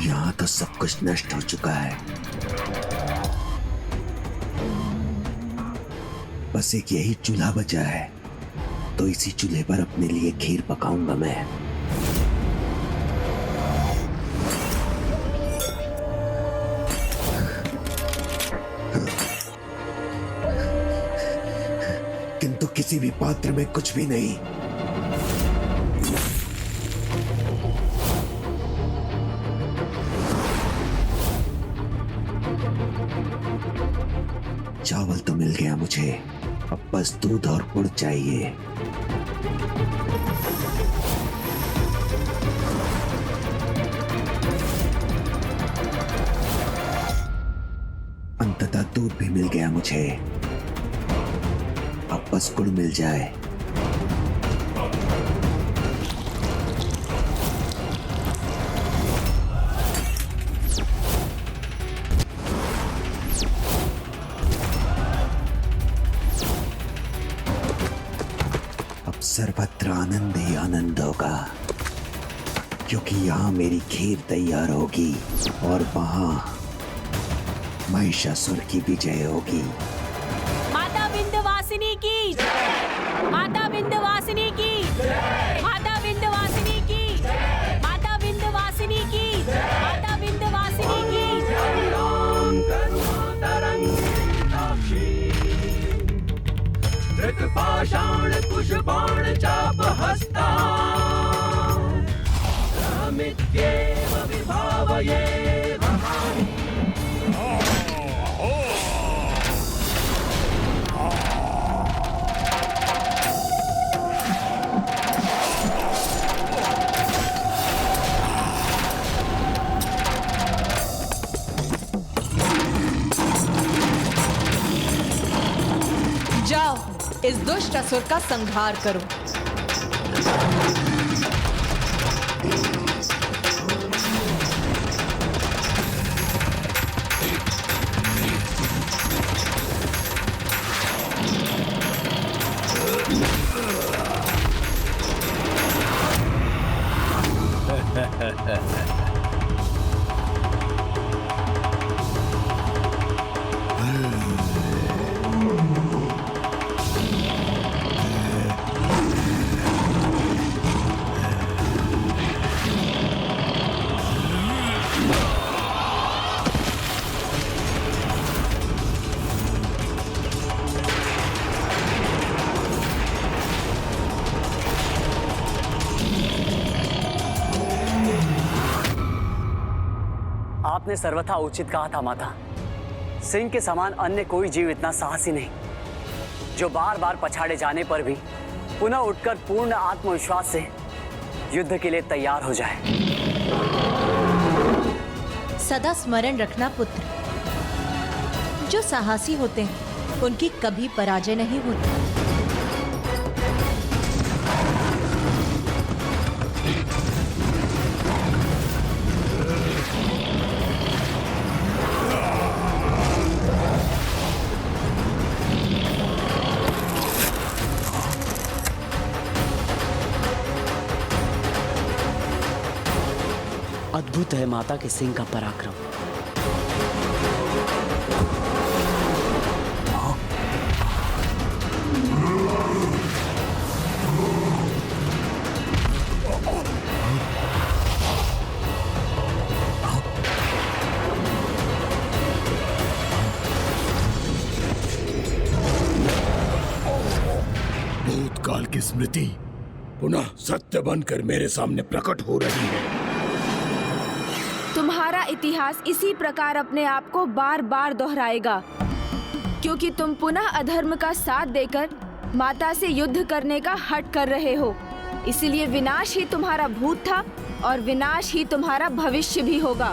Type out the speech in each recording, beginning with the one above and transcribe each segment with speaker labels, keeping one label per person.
Speaker 1: यहाँ तो सब कुछ नष्ट हो चुका है। बस एक यही चूल्हा बचा है, तो इसी चूल्हे पर अपने लिए खीर पकाऊंगा मैं। किंतु किसी भी पात्र में कुछ भी नहीं। चावल तो मिल गया मुझे, अब बस दूध और गुड़ चाहिए। अंततः दूध भी मिल गया मुझे, अब बस गुड़ मिल जाए। सर्वत्र आनंद ही आनंद होगा, क्योंकि यहाँ मेरी खीर तैयार होगी और वहां महिषासुर की विजय होगी।
Speaker 2: माता विंध्यवासिनी की, माता विंध्यवासिनी की, माता विंध्यवासिनी की, माता विंध्यवासिनी की, माता विंध्यवासिनी की।
Speaker 3: पाषाण कुशबाण चाप हस्ता मित्येव विभावये भवानी।
Speaker 4: जाओ, इस दुष्ट असुर का संहार करो।
Speaker 5: आपने सर्वथा उचित कहा था माता। सिंह के समान अन्य कोई जीव इतना साहसी नहीं, जो बार बार पछाड़े जाने पर भी पुनः उठकर पूर्ण आत्मविश्वास से युद्ध के लिए तैयार हो जाए।
Speaker 4: सदा स्मरण रखना पुत्र, जो साहसी होते हैं उनकी कभी पराजय नहीं होती।
Speaker 5: अद्भुत है माता के सिंह का पराक्रम।
Speaker 6: भूतकाल की स्मृति पुनः सत्य बनकर मेरे सामने प्रकट हो रही है।
Speaker 7: तुम्हारा इतिहास इसी प्रकार अपने आप को बार बार दोहराएगा, क्योंकि तुम पुनः अधर्म का साथ देकर माता से युद्ध करने का हठ कर रहे हो। इसलिए विनाश ही तुम्हारा भूत था और विनाश ही तुम्हारा भविष्य भी होगा।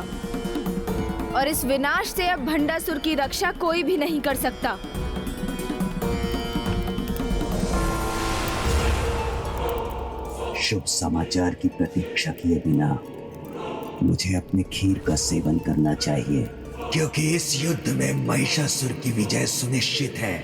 Speaker 7: और इस विनाश से अब भंडासुर की रक्षा कोई भी नहीं कर सकता।
Speaker 1: शुभ समाचार की प्रतीक्षा किए बिना मुझे अपने खीर का सेवन करना चाहिए, क्योंकि इस युद्ध में महिषासुर की विजय सुनिश्चित है।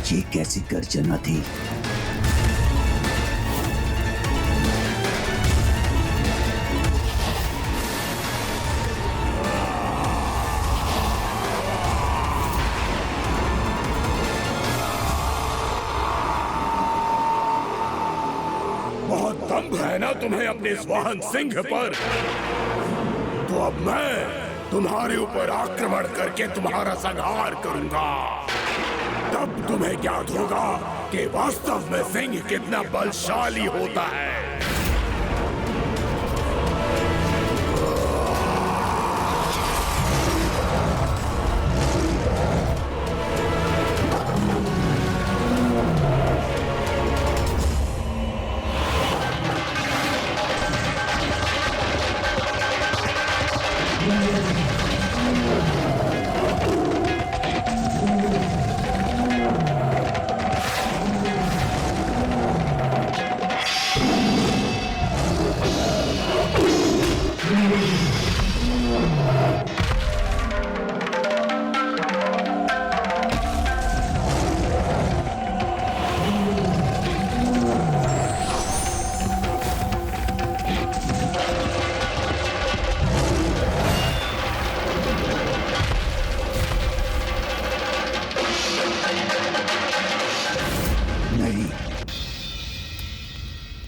Speaker 1: ये कैसी गर्जना थी?
Speaker 6: बहुत दम्भ है ना तुम्हें अपने इस वाहन सिंह पर? तो अब मैं तुम्हारे ऊपर आक्रमण करके तुम्हारा संहार करूंगा। तब तुम्हें ज्ञात होगा कि वास्तव में सिंह कितना बलशाली होता है।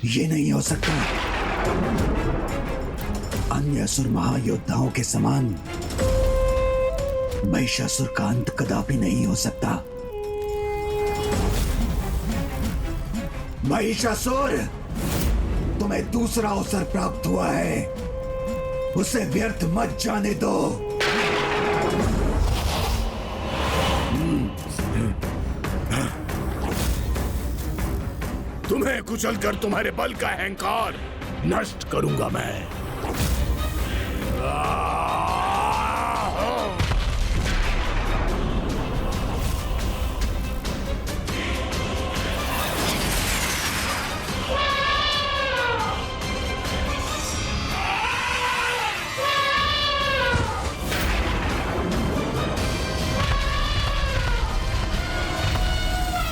Speaker 1: ये नहीं हो सकता। अन्य असुर महायोद्धाओं के समान महिषासुर का अंत कदापि नहीं हो सकता। महिषासुर, तुम्हें दूसरा अवसर प्राप्त हुआ है, उसे व्यर्थ मत जाने दो।
Speaker 6: तुम्हें कुचलकर तुम्हारे बल का अहंकार नष्ट करूंगा मैं।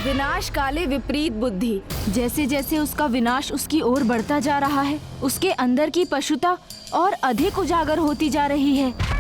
Speaker 7: विनाश काले विपरीत बुद्धि। जैसे जैसे उसका विनाश उसकी ओर बढ़ता जा रहा है, उसके अंदर की पशुता और अधिक उजागर होती जा रही है।